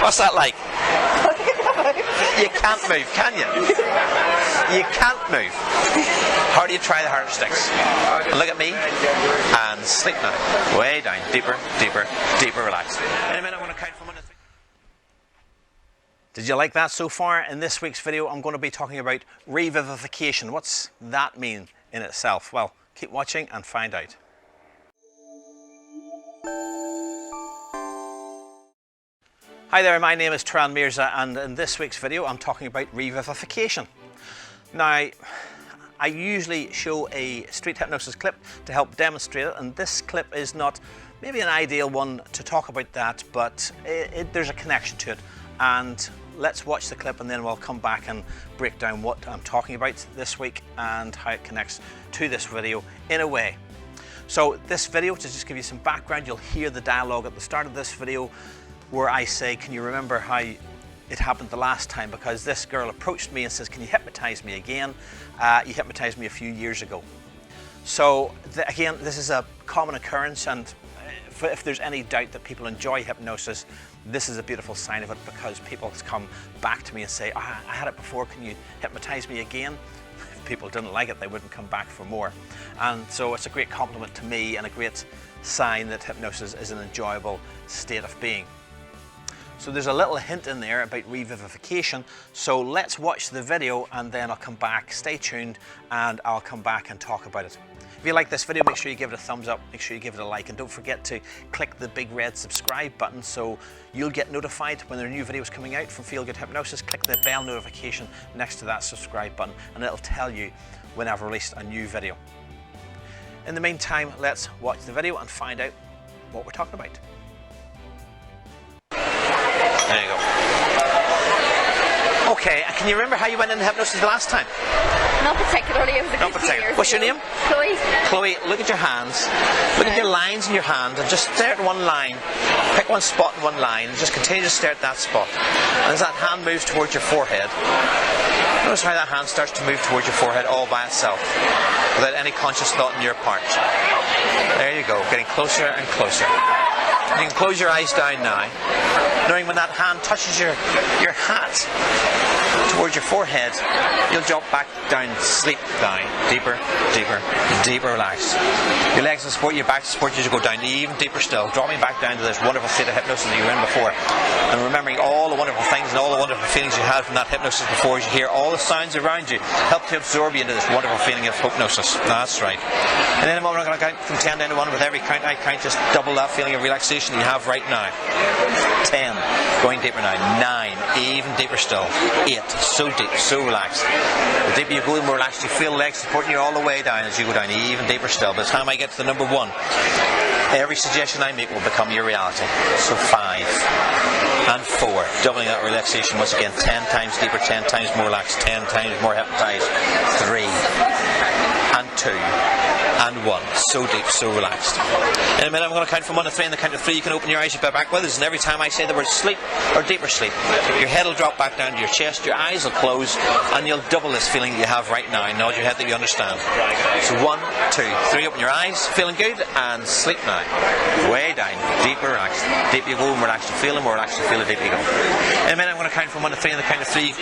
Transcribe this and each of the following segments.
What's that like? You can't move, can you? You can't move. Harder you try, the harder it sticks. And look at me and sleep now. Way down, deeper, deeper, deeper, relax. In a minute, I'm going to count from 1 to 3. Did you like that so far? In this week's video, I'm going to be talking about revivification. What's that mean in itself? Well, keep watching and find out. Hi there, my name is Turan and in this week's video I'm talking about revivification. Now, I usually show a street hypnosis clip to help demonstrate it, and this clip is not maybe an ideal one to talk about that, but there's a connection to it. And let's watch the clip and then we'll come back and break down what I'm talking about this week and how it connects to this video in a way. So this video, to just give you some background, you'll hear the dialogue at the start of this video where I say, can you remember how it happened the last time? Because this girl approached me and says, can you hypnotize me again? You hypnotized me a few years ago. So again, this is a common occurrence, and if there's any doubt that people enjoy hypnosis, this is a beautiful sign of it, because people come back to me and say, I had it before, can you hypnotize me again? If people didn't like it, they wouldn't come back for more. And so it's a great compliment to me and a great sign that hypnosis is an enjoyable state of being. So there's a little hint in there about revivification. So let's watch the video and then I'll come back. Stay tuned and I'll come back and talk about it. If you like this video, make sure you give it a thumbs up, make sure you give it a like, and don't forget to click the big red subscribe button so you'll get notified when there are new videos coming out from Feel Good Hypnosis. Click the bell notification next to that subscribe button and it'll tell you when I've released a new video. In the meantime, let's watch the video and find out what we're talking about. There you go. Okay, can you remember how you went into hypnosis the last time? Not particularly, it was a good few years What's your ago. name? Chloe. Chloe, look at your hands. Look at your lines in your hand and just stare at one line. Pick one spot in one line and just continue to stare at that spot. And as that hand moves towards your forehead, notice how that hand starts to move towards your forehead all by itself, without any conscious thought on your part. There you go, getting closer and closer. You can close your eyes down now, knowing when that hand touches your hat towards your forehead, you'll drop back down, sleep down, deeper, deeper, deeper, relaxed. Your legs will support your back, support you to go down even deeper still, dropping back down to this wonderful state of hypnosis that you were in before, and remembering all the wonderful things and all the wonderful feelings you had from that hypnosis before, as you hear all the sounds around you, help to absorb you into this wonderful feeling of hypnosis. That's right. And in a moment I'm going to count from 10 down to 1. With every count I count, just double that feeling of relaxation that you have right now. 10, going deeper now. 9, even deeper still. 8, so deep, so relaxed. The deeper you go, the more relaxed you feel. Legs supporting you all the way down as you go down even deeper still. By the time I get to the number 1, every suggestion I make will become your reality. So 5 and 4, doubling that relaxation once again. 10 times deeper, 10 times more relaxed, 10 times more hypnotized. 3 and 2 and 1, so deep, so relaxed. In a minute I'm going to count from 1 to 3. In the count of 3 you can open your eyes, you be back with us, and every time I say the word sleep or deeper sleep, your head will drop back down to your chest, your eyes will close, and you'll double this feeling that you have right now. Nod your head that you understand. So 1, 2, 3, open your eyes, feeling good, and sleep now. Way down, deeper, relaxed. Deep you go, more relaxed you feel, and more relaxed you feel, the deeper you go. In a minute I'm going to count from 1 to 3. In the count of 3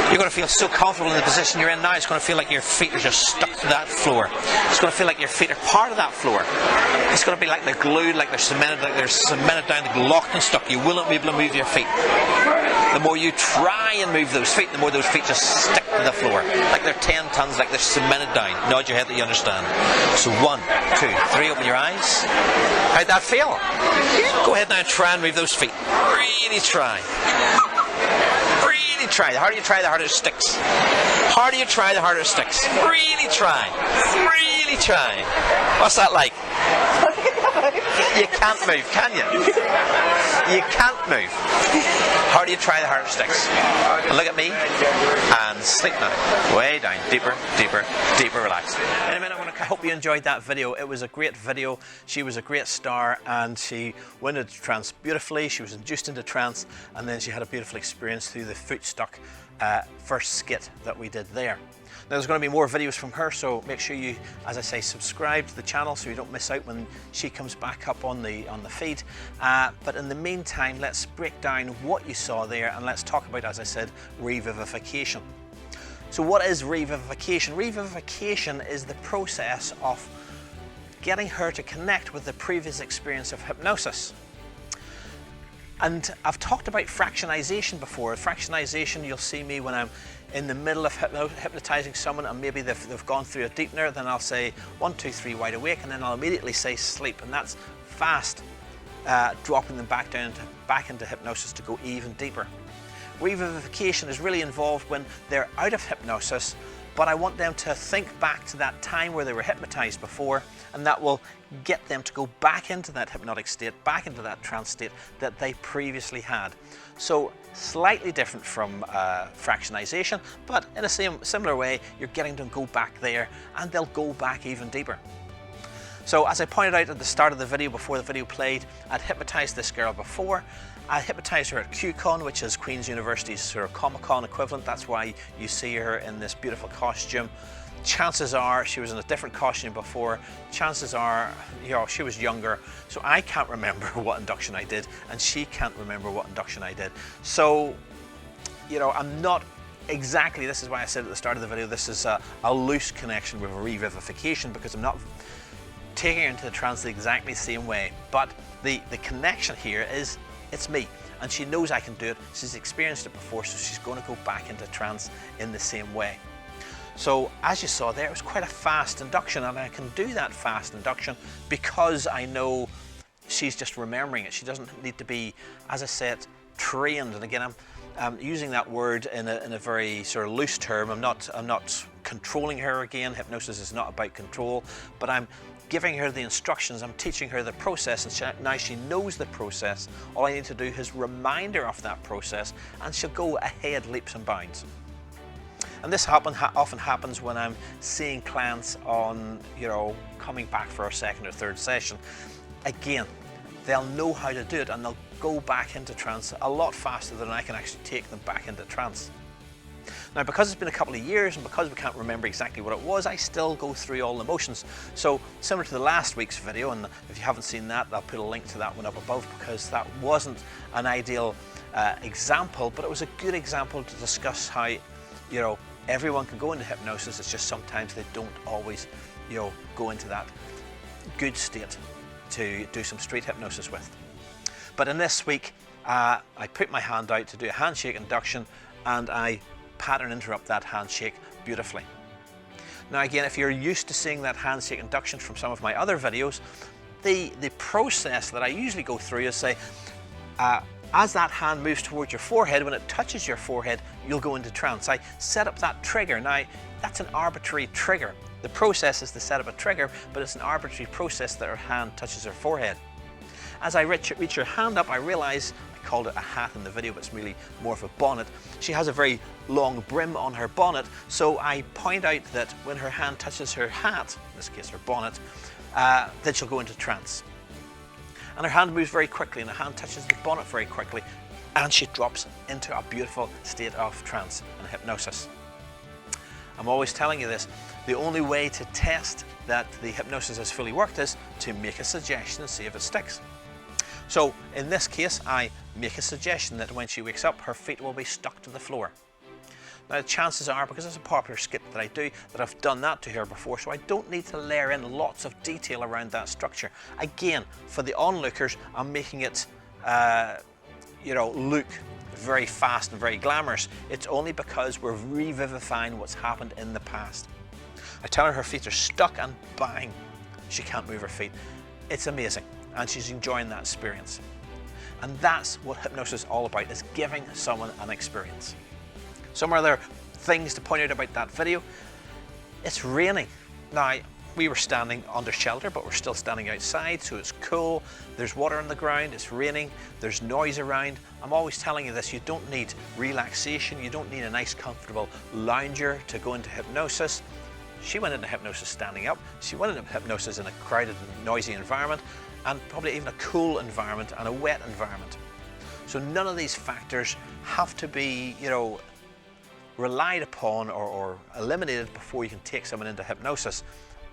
you're going to feel so comfortable in the position you're in now. It's going to feel like your feet are just stuck to that floor. It's going to feel like your feet are part of that floor. It's going to be like they're glued, like they're cemented down, they're locked and stuck. You will not be able to move your feet. The more you try and move those feet, the more those feet just stick to the floor, like they're 10 tons, like they're cemented down. Nod your head that you understand. So 1, 2, 3, open your eyes. How'd that feel? Go ahead now and try and move those feet. Really try. Really try. The harder you try, the harder it sticks. Harder you try, the harder it sticks. Really try. Really try. What's that like? You can't move, can you? You can't move. Harder you try, the harder it sticks. And look at me and sleep now. Way down, deeper, deeper, deeper, relaxed. In a minute, I hope you enjoyed that video. It was a great video. She was a great star and she went into trance beautifully. She was induced into trance and then she had a beautiful experience through the foot stuck first skit that we did there. Now there's going to be more videos from her, so make sure you, as I say, subscribe to the channel so you don't miss out when she comes back up on the feed. But in the meantime, let's break down what you saw there, and let's talk about, as I said, revivification. So what is revivification? Revivification is the process of getting her to connect with the previous experience of hypnosis. And I've talked about fractionization before. Fractionization, you'll see me when I'm in the middle of hypnotizing someone and maybe they've gone through a deepener, then I'll say 1, 2, 3, wide awake, and then I'll immediately say sleep, and that's fast, dropping them back into hypnosis to go even deeper. Revivification is really involved when they're out of hypnosis, but I want them to think back to that time where they were hypnotized before, and that will get them to go back into that hypnotic state, back into that trance state that they previously had. So slightly different from fractionization, but in a similar way, you're getting them to go back there, and they'll go back even deeper. So as I pointed out at the start of the video, before the video played, I'd hypnotized this girl before. I hypnotized her at QCon, which is Queen's University's sort of Comic-Con equivalent. That's why you see her in this beautiful costume. Chances are she was in a different costume before. Chances are, you know, she was younger, so I can't remember what induction I did, and she can't remember what induction I did. So, you know, I'm not exactly, this is why I said at the start of the video, this is a loose connection with revivification, because I'm not taking her into the trance the exactly same way. But the connection here is, it's me, and she knows I can do it. She's experienced it before, so she's going to go back into trance in the same way. So as you saw there, it was quite a fast induction, and I can do that fast induction because I know she's just remembering it. She doesn't need to be, as I said, trained. And again, I'm using that word in a very sort of loose term. I'm not controlling her again. Hypnosis is not about control, but I'm giving her the instructions, I'm teaching her the process, and now she knows the process. All I need to do is remind her of that process, and she'll go ahead leaps and bounds. And this often happens when I'm seeing clients on, you know, coming back for a second or third session. Again, they'll know how to do it, and they'll go back into trance a lot faster than I can actually take them back into trance. Now, because it's been a couple of years and because we can't remember exactly what it was, I still go through all the motions. So similar to the last week's video, and if you haven't seen that, I'll put a link to that one up above, because that wasn't an ideal example, but it was a good example to discuss how, you know, everyone can go into hypnosis. It's just sometimes they don't always, you know, go into that good state to do some street hypnosis with. But in this week, I put my hand out to do a handshake induction, and I pattern interrupt that handshake beautifully. Now again, if you're used to seeing that handshake induction from some of my other videos, the process that I usually go through is say, as that hand moves towards your forehead, when it touches your forehead, you'll go into trance. I set up that trigger. Now, that's an arbitrary trigger. The process is to set up a trigger, but it's an arbitrary process that her hand touches her forehead. As I reach her hand up, I realize, I called it a hat in the video, but it's really more of a bonnet. She has a very long brim on her bonnet, so I point out that when her hand touches her hat, in this case her bonnet, then she'll go into trance. And her hand moves very quickly, and her hand touches the bonnet very quickly, and she drops into a beautiful state of trance and hypnosis. I'm always telling you this, the only way to test that the hypnosis has fully worked is to make a suggestion and see if it sticks. So in this case, I make a suggestion that when she wakes up, her feet will be stuck to the floor. Now the chances are, because it's a popular skit that I do, that I've done that to her before, so I don't need to layer in lots of detail around that structure. Again, for the onlookers, I'm making it, you know, look very fast and very glamorous. It's only because we're revivifying what's happened in the past. I tell her feet are stuck, and bang, she can't move her feet. It's amazing, and she's enjoying that experience. And that's what hypnosis is all about, is giving someone an experience. Some other things to point out about that video. It's raining. Now, we were standing under shelter, but we're still standing outside, so it's cool. There's water on the ground, it's raining, there's noise around. I'm always telling you this, you don't need relaxation, you don't need a nice comfortable lounger to go into hypnosis. She went into hypnosis standing up, she went into hypnosis in a crowded and noisy environment, and probably even a cool environment and a wet environment. So none of these factors have to be, you know, relied upon or eliminated before you can take someone into hypnosis.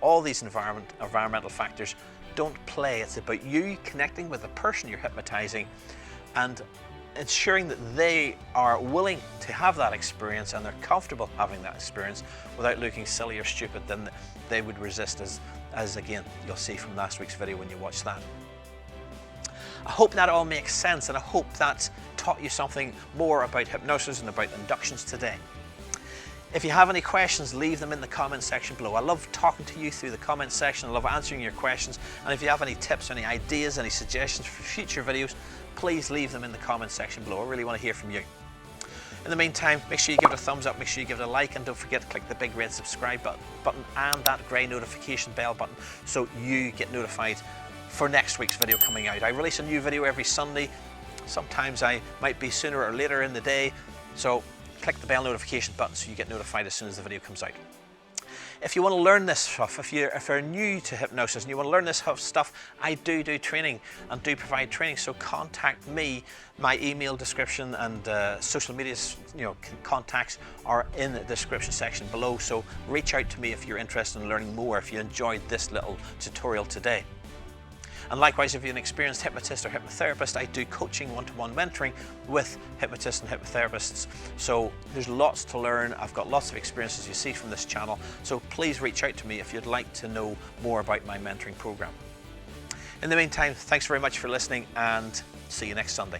All these environmental factors don't play. It's about you connecting with the person you're hypnotizing and ensuring that they are willing to have that experience and they're comfortable having that experience without looking silly or stupid. Then they would resist, as again you'll see from last week's video when you watch that. I hope that all makes sense, and I hope that taught you something more about hypnosis and about inductions today. If you have any questions, leave them in the comment section below. I love talking to you through the comment section. I love answering your questions. And if you have any tips, any ideas, any suggestions for future videos, please leave them in the comment section below. I really want to hear from you. In the meantime, make sure you give it a thumbs up, make sure you give it a like, and don't forget to click the big red subscribe button and that grey notification bell button so you get notified for next week's video coming out. I release a new video every Sunday. Sometimes I might be sooner or later in the day, so click the bell notification button so you get notified as soon as the video comes out. If you want to learn this stuff, if you're new to hypnosis and you want to learn this stuff, I do training and do provide training. So contact me. My email description and social media, contacts are in the description section below. So reach out to me if you're interested in learning more. If you enjoyed this little tutorial today. And likewise, if you're an experienced hypnotist or hypnotherapist, I do coaching, one-to-one mentoring with hypnotists and hypnotherapists. So there's lots to learn. I've got lots of experiences you see from this channel. So please reach out to me if you'd like to know more about my mentoring program. In the meantime, thanks very much for listening, and see you next Sunday.